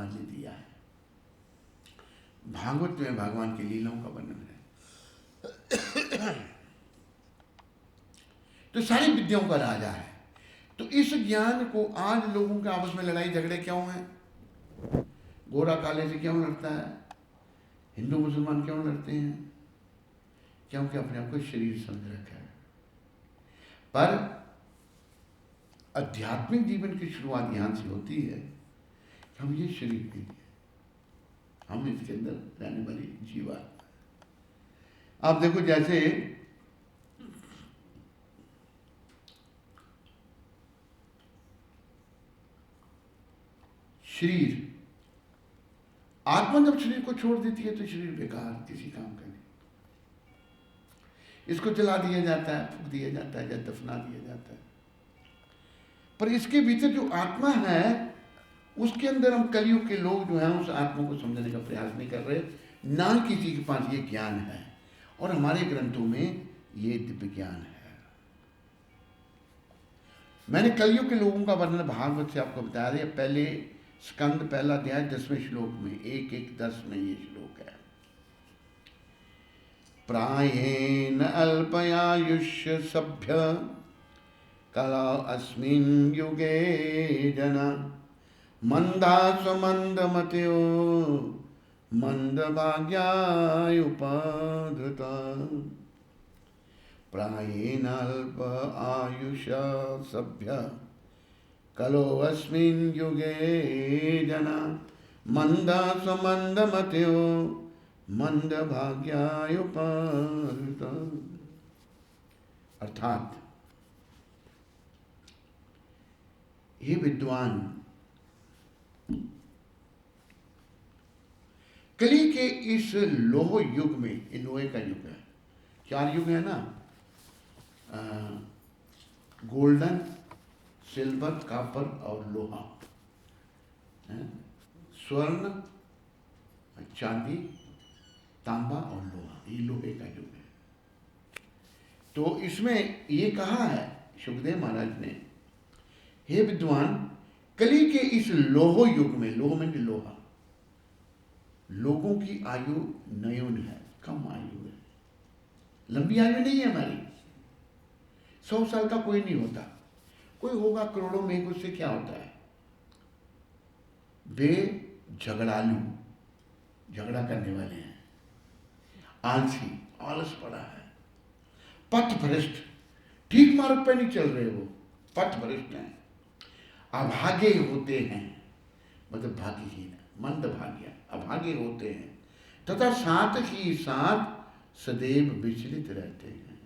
समझ दिया है। भागवत में भगवान की लीलाओं का वर्णन है। तो सारी विद्याओं का राजा है। तो इस ज्ञान को आज लोगों के आपस में लड़ाई झगड़े क्यों हैं? गोरा काले से क्यों लड़ता है? हिंदू मुसलमान क्यों लड़ते हैं? क्योंकि अपने आप को शरीर समझ रखा है। पर आध्यात्मिक जीवन की शुरुआत यहां से होती है कि हम ये शरीर नहीं है, हम इसके अंदर रहने वाली जीवात्मा। आप देखो, जैसे शरीर, आत्मा जब शरीर को छोड़ देती है तो शरीर बेकार, किसी काम का नहीं। इसको जला दिया जाता है, फूक दिया जाता है या दफना दिया जाता है। पर इसके भीतर जो आत्मा है उसके अंदर हम कलयुग के लोग जो हैं उस आत्मा को समझने का प्रयास नहीं कर रहे, ना किसी के पास ये ज्ञान है। और हमारे ग्रंथों में ये दिव्य ज्ञान है। मैंने कलयुग के लोगों का वर्णन भागवत से आपको बताया है। पहले स्कंद पहला अध्याय 10वें श्लोक में 1:1-10 में ये श्लोक है। प्रायेण अल्पयायुष्य सभ्य कला अस्मिन् युगे जना मंदा स्वमंदमत्यो मंदभाग्या उपाधृता। प्रायेण अल्प आयुष सभ्य कलो अस्मिन् युगे जना मंदा स्वमंदमत्यो मंदभाग्या उपाधृता। अर्थात हे विद्वान, कली के इस लोह युग में, ये लोहे का युग है, 4 युग है ना, गोल्डन, सिल्वर, कॉपर और लोहा, स्वर्ण, चांदी, तांबा और लोहा, ये लोहे का युग है। तो इसमें ये कहा है सुखदेव महाराज ने, हे विद्वान, कली के इस लोह युग में, लोह में लोहा, लोगों की आयु नयून है, कम आयु है, लंबी आयु नहीं है हमारी। 100 साल का कोई नहीं होता, कोई होगा करोड़ों में, उससे क्या होता है? वे झगड़ालू, झगड़ा करने वाले हैं, आलसी, आलस पड़ा है, पथभ्रष्ट, ठीक मार्ग पे नहीं चल रहे, वो पथभ्रष्ट हैं, अभागे होते हैं, मतलब भाग्यहीन, मंदभाग्य, अभागे होते हैं, तथा साथ ही साथ सदैव विचलित रहते हैं।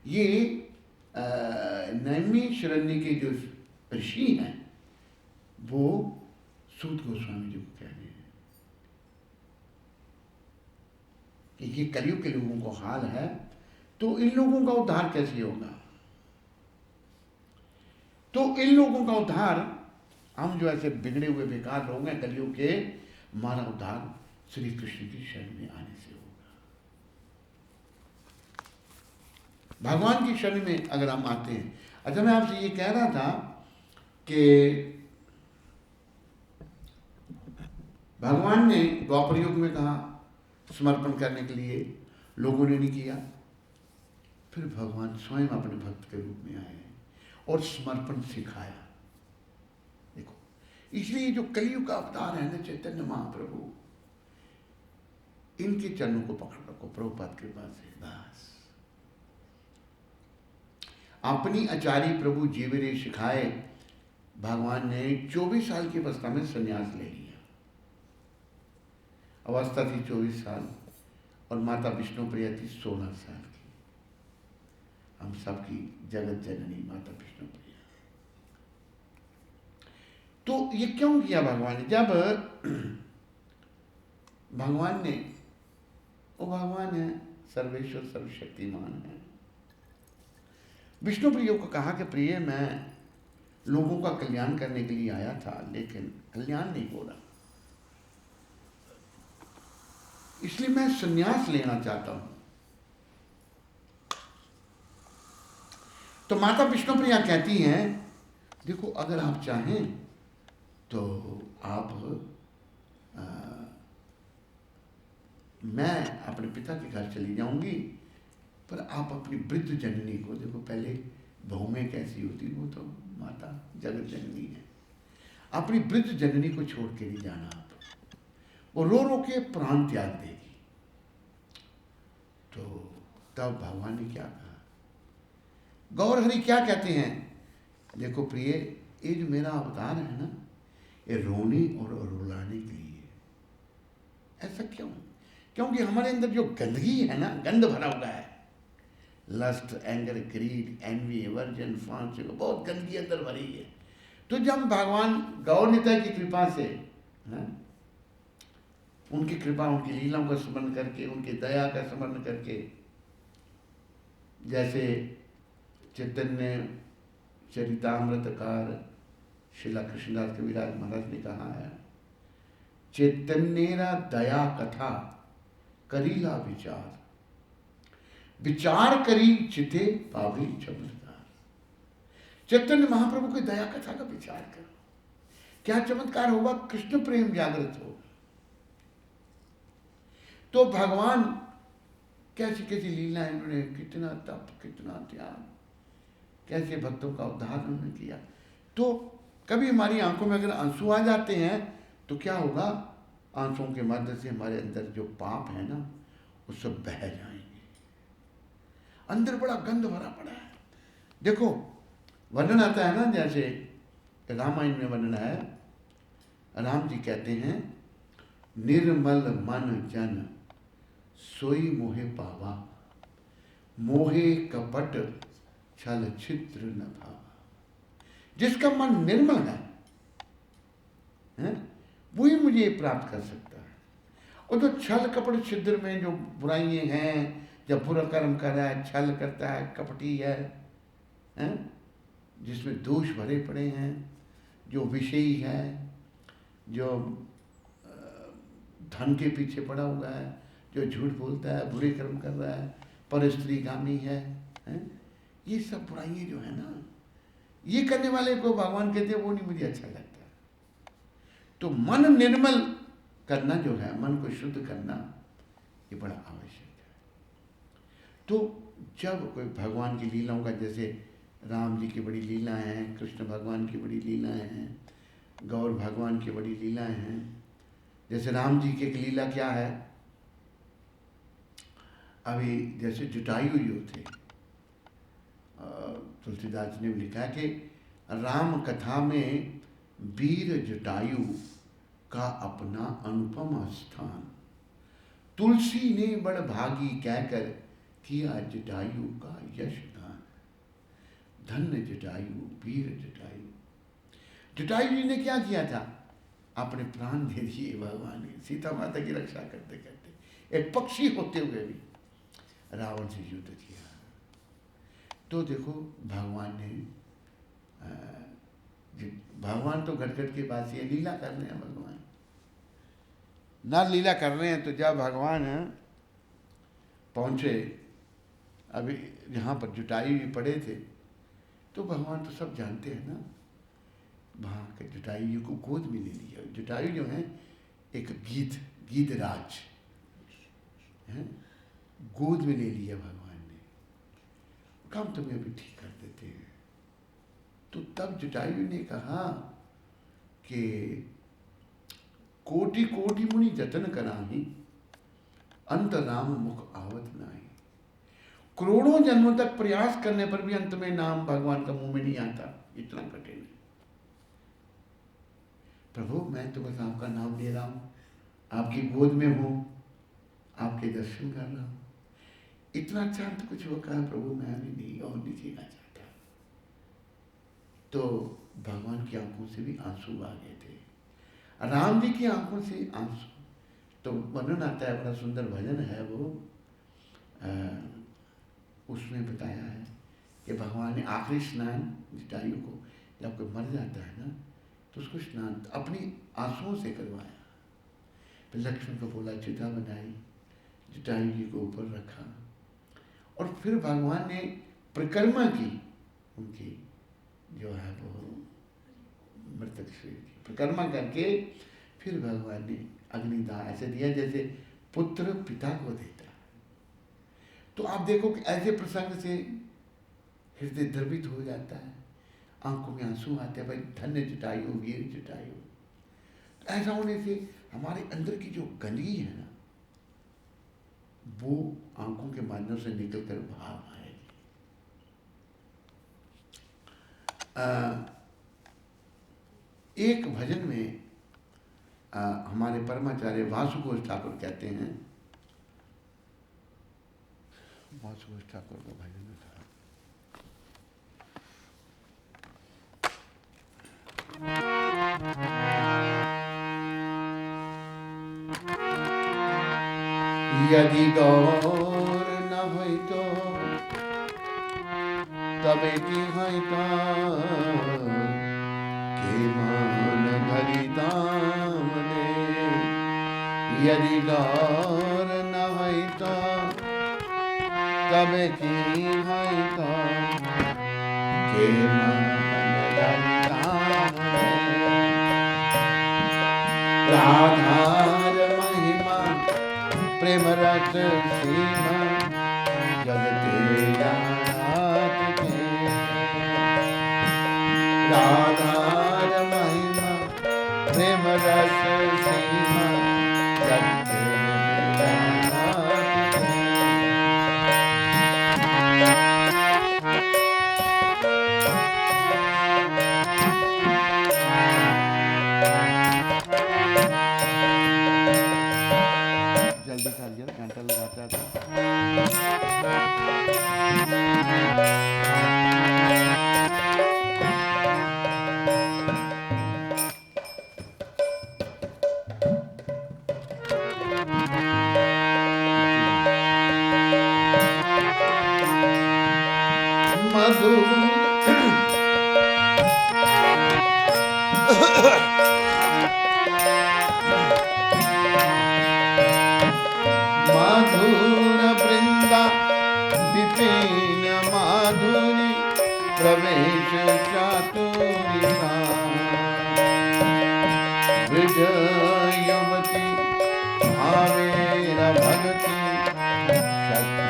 ये नैमिषारण्य के जो ऋषि हैं वो सूत गोस्वामी जी को कह रहे हैं कि ये कलयुग के लोगों को हाल है, तो इन लोगों का उद्धार कैसे होगा? तो इन लोगों का उद्धार, हम जो ऐसे बिगड़े हुए बेकार लोग हैं कलयुग के, हमारा उद्धार श्री कृष्ण की शरण में आने से होगा। भगवान की शरण में अगर हम आते हैं। अच्छा, मैं आपसे ये कह रहा था कि भगवान ने द्वापर युग में कहा समर्पण करने के लिए, लोगों ने नहीं किया। फिर भगवान स्वयं अपने भक्त के रूप में आए और समर्पण सिखाया। देखो, इसलिए जो कलयुग का अवतार है ना, चैतन्य महाप्रभु, इनके चरणों को पकड़ रखो प्रभुपाद कृपा से। बस अपनी आचार्य प्रभु जीवरे सिखाए, भगवान ने 24 साल की अवस्था में संन्यास ले लिया। अवस्था थी 24 साल और माता विष्णु प्रिया थी 16 साल की। हम सबकी जगत जननी माता विष्णु प्रिया। तो ये क्यों किया भगवान ने? जब भगवान ने, वो भगवान है, सर्वेश्वर सर्वशक्तिमान है, विष्णु प्रिय को कहा कि प्रिय, मैं लोगों का कल्याण करने के लिए आया था, लेकिन कल्याण नहीं हो रहा, इसलिए मैं संन्यास लेना चाहता हूं। तो माता विष्णु प्रिया कहती हैं, देखो अगर आप चाहें तो आप मैं अपने पिता के घर चली जाऊंगी, पर आप अपनी वृद्ध जननी को देखो, पहले बहू में कैसी होती, वो तो माता जगत जननी है, अपनी वृद्ध जननी को छोड़ के नहीं जाना आप। वो रो रो के प्राण त्याग देगी। तो तब भगवान ने क्या कहा, गौर हरि क्या कहते हैं, देखो प्रिय, ये जो मेरा अवतार है ना, ये रोने और रुलाने के लिए। ऐसा क्यों? क्योंकि हमारे अंदर जो गंदगी है ना, गंद भरा हुआ है, lust, anger, greed, envy, aversion, फांस, बहुत गंदगी अंदर भरी है। तो जब भगवान गौर निताई की कृपा से, उनकी कृपा, उनकी लीलाओं का स्मरण करके, उनकी दया का स्मरण करके, जैसे चैतन्य चरितामृतकार श्रीला कृष्णदास कविराज महाराज ने कहा है, चैतन्येरा दया कथा करीला विचार, विचार करी चिते पावी चमत्कार। चैतन्य महाप्रभु की दया कथा का विचार करो, क्या चमत्कार होगा, कृष्ण प्रेम जागृत होगा। तो भगवान कैसी कैसी लीला इन्होंने, कितना तप, कितना त्याग, कैसे भक्तों का उद्धार उन्होंने किया। तो कभी हमारी आंखों में अगर आंसू आ जाते हैं तो क्या होगा, आंसुओं के मध्य से हमारे अंदर जो पाप है ना, वो सब बह जाएंगे। अंदर बड़ा गंध भरा पड़ा है। देखो वर्णन आता है ना, जैसे रामायण में वर्णन है, राम जी कहते हैं, निर्मल मन जन सोई मोहे पावा, मोहे कपट छल छिद्र न भावा। जिसका मन निर्मल है वही मुझे प्राप्त कर सकता है। और जो छल कपट छिद्र में जो बुराइयां हैं, जब बुरा कर्म कर रहा है, छल करता है, कपटी है, जिसमें दोष भरे पड़े हैं, जो विषयी है, जो धन के पीछे पड़ा हुआ है, जो झूठ बोलता है, बुरे कर्म कर रहा है, पर स्त्रीगामी है, ये सब बुराइयां जो है ना, ये करने वाले को भगवान कहते हैं वो नहीं मुझे अच्छा लगता। तो मन निर्मल करना जो है, मन को शुद्ध करना, ये बड़ा आवश्यक है। तो जब कोई भगवान की लीलाओं का, जैसे राम जी की बड़ी लीलाएं हैं, कृष्ण भगवान की बड़ी लीलाएं हैं, गौर भगवान की बड़ी लीलाएं हैं। जैसे राम जी की एक लीला क्या है, अभी जैसे जटायु जो थे, तुलसीदास ने लिखा कि राम कथा में वीर जटायु का अपना अनुपम स्थान, तुलसी ने बड़ भागी कहकर किया जटायु का यशगान। धन्य जटायु, वीर जटायु। जटायु जी ने क्या किया था, अपने प्राण दे दिए भगवान ने, सीता माता की रक्षा करते करते, एक पक्षी होते हुए भी रावण से युद्ध किया। तो देखो भगवान ने, भगवान तो घट के पास ये लीला कर रहे हैं, भगवान ना लीला कर रहे हैं। तो जब भगवान पहुंचे, अभी जहाँ पर जटायु जी पड़े थे, तो भगवान तो सब जानते हैं ना, वहाँ के जटायु जी को गोद में ले लिया। जटायु जो है एक गीधराज है, गोद में ले लिया भगवान ने, काम तुम्हें अभी ठीक कर देते हैं। तो तब जटायु ने कहा कि कोटि कोटि मुनि जतन कराही, अंत राम मुख आवत नाही। करोड़ों जन्मों तक प्रयास करने पर भी अंत में नाम भगवान का मुंह में नहीं आता, इतना कठिन है। प्रभु मैं तो बस आपका नाम ले रहा हूँ, आपकी गोद में हूँ, आपके दर्शन कर रहा हूँ, इतना अच्छा तो कुछ वो कहा, प्रभु मैं अभी नहीं और नहीं जीना चाहता। तो भगवान की आंखों से भी आंसू आ गए थे, राम जी की आंखों से आंसू। तो वर्णन आता है, बड़ा सुंदर भजन है वो, उसमें बताया है कि भगवान ने आखिरी स्नान जटायु को, जब कोई मर जाता है ना, तो उसको स्नान अपनी आंसुओं से करवाया। फिर लक्ष्मण को बोला, चिता बनाई, जटायु जी को ऊपर रखा, और फिर भगवान ने परिक्रमा की, उनकी जो है वो तक शरीर की परिक्रमा करके फिर भगवान ने अग्निदाह ऐसे दिया जैसे पुत्र पिता को देता है। तो आप देखो कि ऐसे प्रसंग से हृदय द्रवित हो जाता है, आंखों में आंसू आते हैं, भाई धन्य जटायु वीर जटायु। ऐसा होने से हमारे अंदर की जो गंदगी है ना, वो आंखों के माध्यम से निकल कर बाहर आएगी। एक भजन में हमारे परमाचार्य वासुघोष ठाकुर कहते हैं, वासुघोष ठाकुर का भजन था, यदि गौर न होई तो तबे की होई तो के मान धरि दाम दे। यदि गौर न होई तो तबे की होई तो के मान धरि दाम दे। राधार महिमा प्रेम रस सीमा जगते यात के। राधार महिमा प्रेम रस सीमा जगते यात के। जल्दी कर यार, घंटा लगाता था। मधुर वृंदा विपिन माधुरी प्रवेश चातुरी ब्रज युवती भावेर भगति शक्ति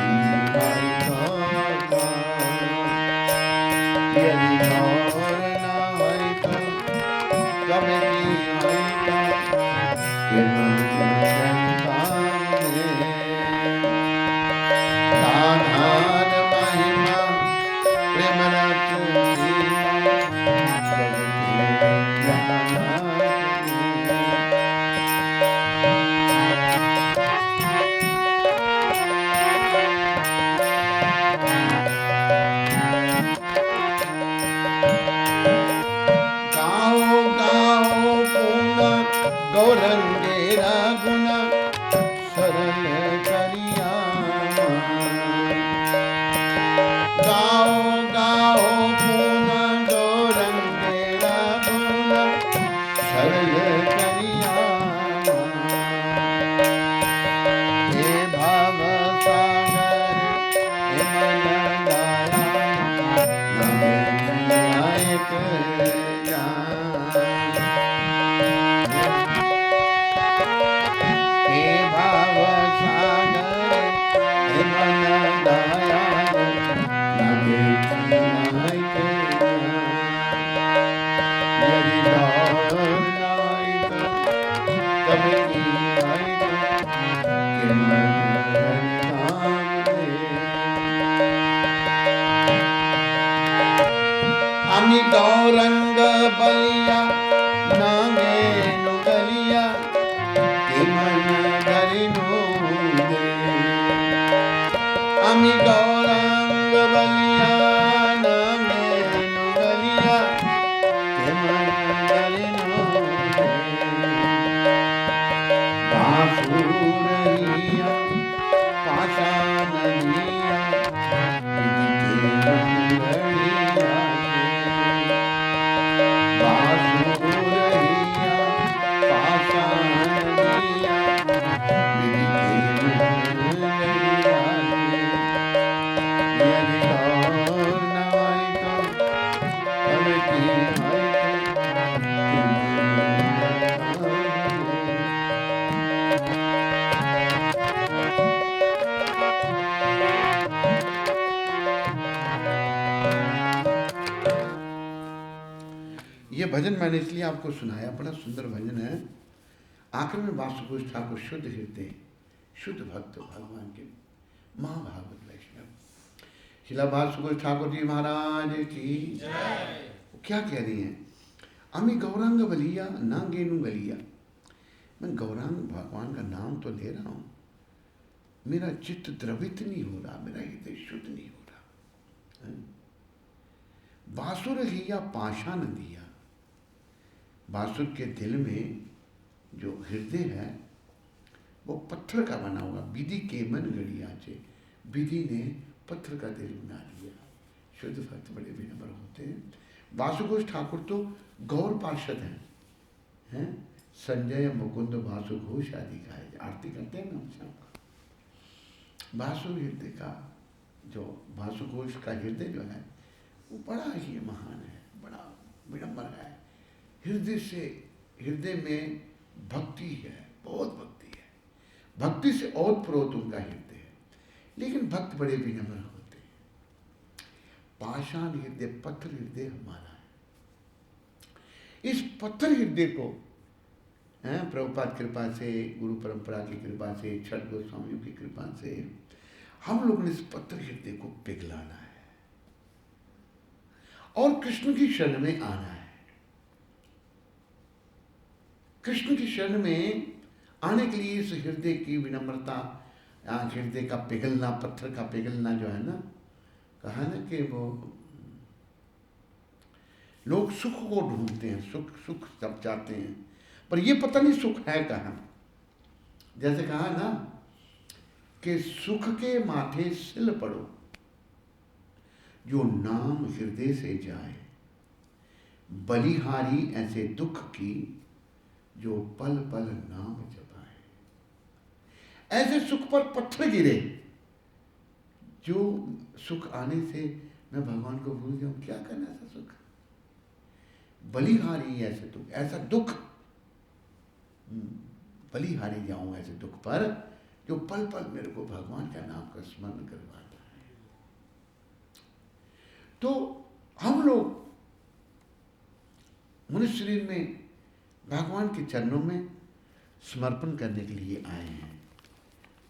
यदि गौर न होई तो कभी होई तो राधार महिमा प्रेम रस सीमा जगते गाओ गाओ पुना गौरंगेरा गुना सरल करिया। गाओ गाओ पुना गौरंगेरा गुना सरल करिया। हे भव सागर हे मन गाया नगे नायक जान। हे भव सागर हे मन गाया नगे नायक जान। यदि गौर न होई तो कभी होई तो के मन धरि धाम दे। আমি গৌরঙ্গ বলিয়া নাগে নুগলিয়া কে মন ধরিনু দে। আমি গৌরঙ্গ বলিয়া নাগে নুগলিয়া কে মন ধরিনু দে। বাঁশুরিয়া পাষাণ নিয়া ये भजन मैंने इसलिए आपको सुनाया, बड़ा सुंदर भजन है। आखिर में वासुदेव ठाकुर शुद्ध हृदय, शुद्ध भक्त भगवान के महाभागवत वैष्णव शिला वासुदेव ठाकुर जी महाराज की क्या कह रही हैं? अमी गौरांग बलिया ना गेनु गलिया। मैं गौरांग भगवान का नाम तो ले रहा हूं, मेरा चित्त द्रवित नहीं हो रहा, मेरा हृदय शुद्ध नहीं हो रहा। बासुर हिया पाषाण दिया। बासुर के दिल में जो हृदय है वो पत्थर का बना हुआ। विधि के मन गड़िया से, विधि ने पत्थर का दिल बना दिया। शुद्ध भक्त बड़े विनम्र होते हैं। वासुघोष ठाकुर तो गौर पार्षद हैं, संजय मुकुंद वासुघोष आदि गाए, आरती करते हैं ना हम। वासु हृदय का जो वासुघोष का हृदय जो है वो बड़ा ही महान है, बड़ा विनम्र है। हृदय से, हृदय में भक्ति है, बहुत भक्ति है। भक्ति से ओतप्रोत उनका हृदय है, लेकिन भक्त बड़े विनम्र होते हैं। पाषाण हृदय, पत्थर हृदय हमारा है। इस पत्थर हृदय को प्रभुपाद कृपा से, गुरु परंपरा की कृपा से, छठ गोस्वामियों की कृपा से हम लोग ने इस पत्थर हृदय को पिघलाना है और कृष्ण की शरण में आना है। कृष्ण की शरण में आने के लिए इस हृदय की विनम्रता, हृदय का पिघलना, पत्थर का पिघलना जो है ना, कहा ना कि वो लोग सुख को ढूंढते हैं, सुख सुख सब चाहते हैं, पर ये पता नहीं सुख है कहाँ। जैसे कहा ना कि सुख के माथे सिल पड़ो, जो नाम हृदय से जाए, बलिहारी ऐसे दुख की, जो पल पल नाम जपाए। ऐसे सुख पर पत्थर गिरे, जो सुख आने से मैं भगवान को भूल जाऊं, क्या करना ऐसा सुख। बलिहारी ऐसे दुख, ऐसा दुख बलिहारी जाऊं ऐसे दुख पर, जो पल पल मेरे को भगवान का नाम का स्मरण करवाता है। तो हम लोग मनुष्य शरीर में भगवान के चरणों में समर्पण करने के लिए आए हैं,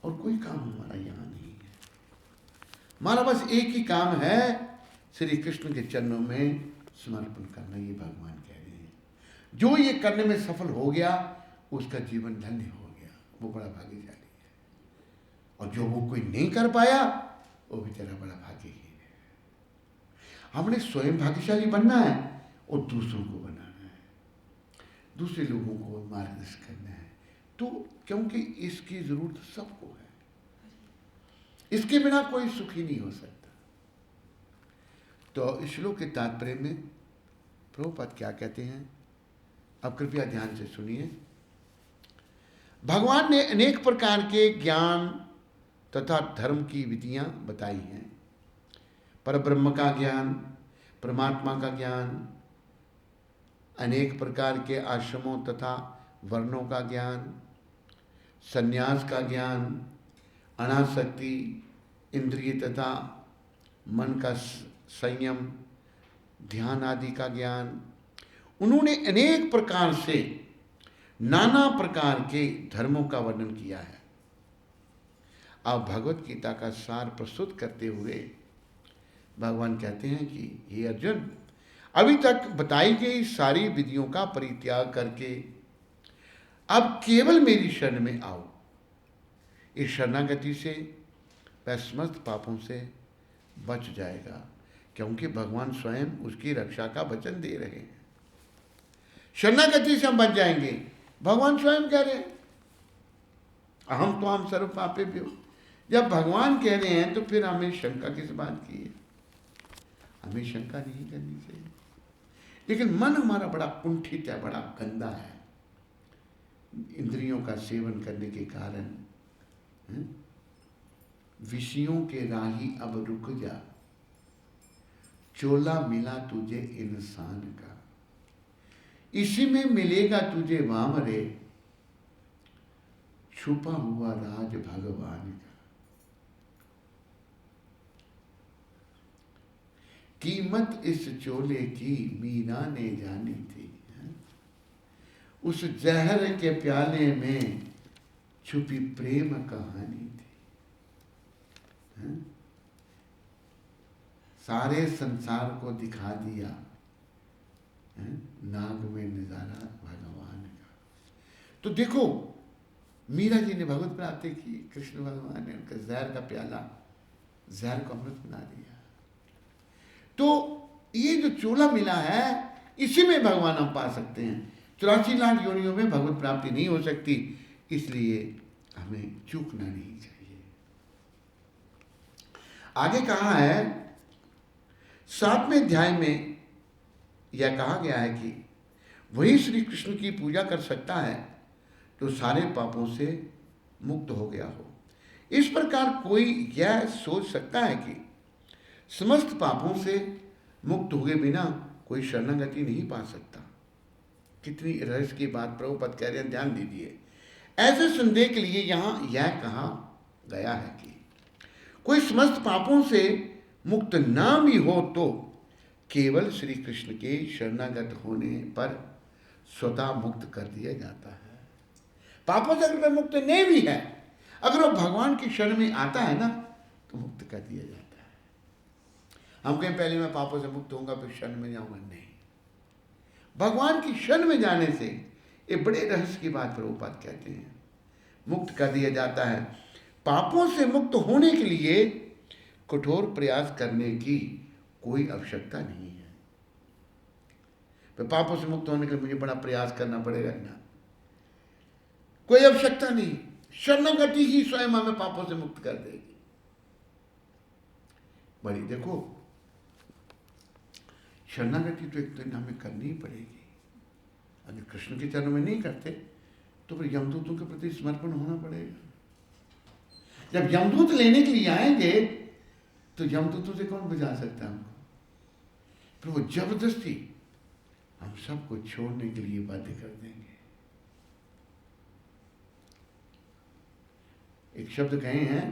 और कोई काम हमारा यहाँ नहीं है। हमारा बस एक ही काम है, श्री कृष्ण के चरणों में समर्पण करना। ये भगवान कह रहे हैं, जो ये करने में सफल हो गया उसका जीवन धन्य हो गया, वो बड़ा भाग्यशाली है। और जो वो कोई नहीं कर पाया वो बेचारा बड़ा भाग्यहीन है। हमने स्वयं भाग्यशाली बनना है और दूसरों को बनाना है, दूसरे लोगों को मार्गदर्शन करना है। तो क्योंकि इसकी जरूरत सबको है, इसके बिना कोई सुखी नहीं हो सकता। तो इस श्लोक के तात्पर्य में प्रभुपाद क्या कहते हैं, अब कृपया ध्यान से सुनिए। भगवान ने अनेक प्रकार के ज्ञान तथा धर्म की विधियां बताई हैं। परब्रह्म का ज्ञान, परमात्मा का ज्ञान, अनेक प्रकार के आश्रमों तथा वर्णों का ज्ञान, संन्यास का ज्ञान, अनासक्ति, इंद्रिय तथा मन का संयम, ध्यान आदि का ज्ञान। उन्होंने अनेक प्रकार से नाना प्रकार के धर्मों का वर्णन किया है। अब भगवत गीता का सार प्रस्तुत करते हुए भगवान कहते हैं कि हे अर्जुन, अभी तक बताई गई सारी विधियों का परित्याग करके अब केवल मेरी शरण में आओ। इस शरणागति से वह समस्त पापों से बच जाएगा, क्योंकि भगवान स्वयं उसकी रक्षा का वचन दे रहे हैं। शरणागति से हम बच जाएंगे, भगवान स्वयं कह रहे हैं अहम तो हम सर्व पापेभ्यो। जब भगवान कह रहे हैं तो फिर हमें शंका किस बात की है? हमें शंका नहीं करनी चाहिए। लेकिन मन हमारा बड़ा कुंठित है, बड़ा गंदा है, इंद्रियों का सेवन करने के कारण। विषयों के राही अब रुक जा, चोला मिला तुझे इंसान का, इसी में मिलेगा तुझे वाम रे, छुपा हुआ राज भगवान का। कीमत इस चोले की मीरा ने जानी थी। उस जहर के प्याले में छुपी प्रेम कहानी थी। सारे संसार को दिखा दिया नाग में नजारा भगवान का। तो देखो मीरा जी ने भगवत प्राप्ति की, कृष्ण भगवान ने उनका जहर का प्याला जहर को अमृत बना दिया। तो ये जो चोला मिला है इसी में भगवान हम पा सकते हैं। 84 लाख योनियों में भगवत प्राप्ति नहीं हो सकती, इसलिए हमें चूकना नहीं चाहिए। आगे कहा है 7वें अध्याय में यह कहा गया है कि वही श्री कृष्ण की पूजा कर सकता है तो सारे पापों से मुक्त हो गया हो। इस प्रकार कोई यह सोच सकता है कि समस्त पापों से मुक्त हुए बिना कोई शरणागति नहीं पा सकता। कितनी रहस्य की बात प्रभुपद कह रहे हैं, ध्यान दीजिए। ऐसे संदेह के लिए यहाँ यह कहा गया है कि कोई समस्त पापों से मुक्त ना भी हो तो केवल श्री कृष्ण के शरणागत होने पर स्वतः मुक्त कर दिया जाता है। पापों से अगर मुक्त नहीं भी है, अगर वो भगवान की शरण में आता है ना तो मुक्त कर दिया जाता है। हम कहें पहले मैं पापों से मुक्त होऊंगा फिर शरण में जाऊंगा, नहीं। भगवान की शरण में जाने से ये बड़े रहस्य की बात प्रभुपाद कहते हैं, मुक्त कर दिया जाता है। पापों से मुक्त होने के लिए कठोर प्रयास करने की कोई आवश्यकता नहीं है। तो पापों से मुक्त होने के लिए मुझे बड़ा प्रयास करना पड़ेगा ना, कोई आवश्यकता नहीं। शरणागति ही स्वयं हमें पापों से मुक्त कर देगी। बड़ी देखो शरणागति तो एक दिन हमें करनी ही पड़ेगी। अगर कृष्ण के चरणों में नहीं करते तो फिर यमदूतों के प्रति समर्पण होना पड़ेगा। जब यमदूत लेने के लिए आएंगे तो यमदूतों से कौन बचा सकता है हमको? फिर वो जबरदस्ती हम सबको छोड़ने के लिए बाध्य कर देंगे। एक शब्द कहे हैं,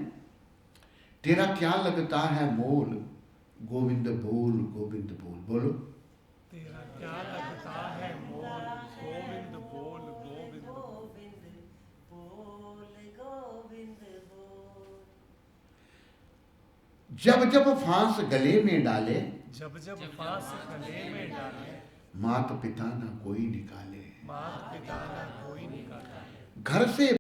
तेरा क्या लगता है मोल, गोविंद बोल गोविंद बोल। बोलो, तेरा क्या लगता है मोल, गोविंद बोल गोविंद बोल गोविंद बोल। जब जब फांस गले में डाले, जब जब फांस गले में डाले, मात पिता ना कोई निकाले। मात पिता ना कोई निकाले। घर से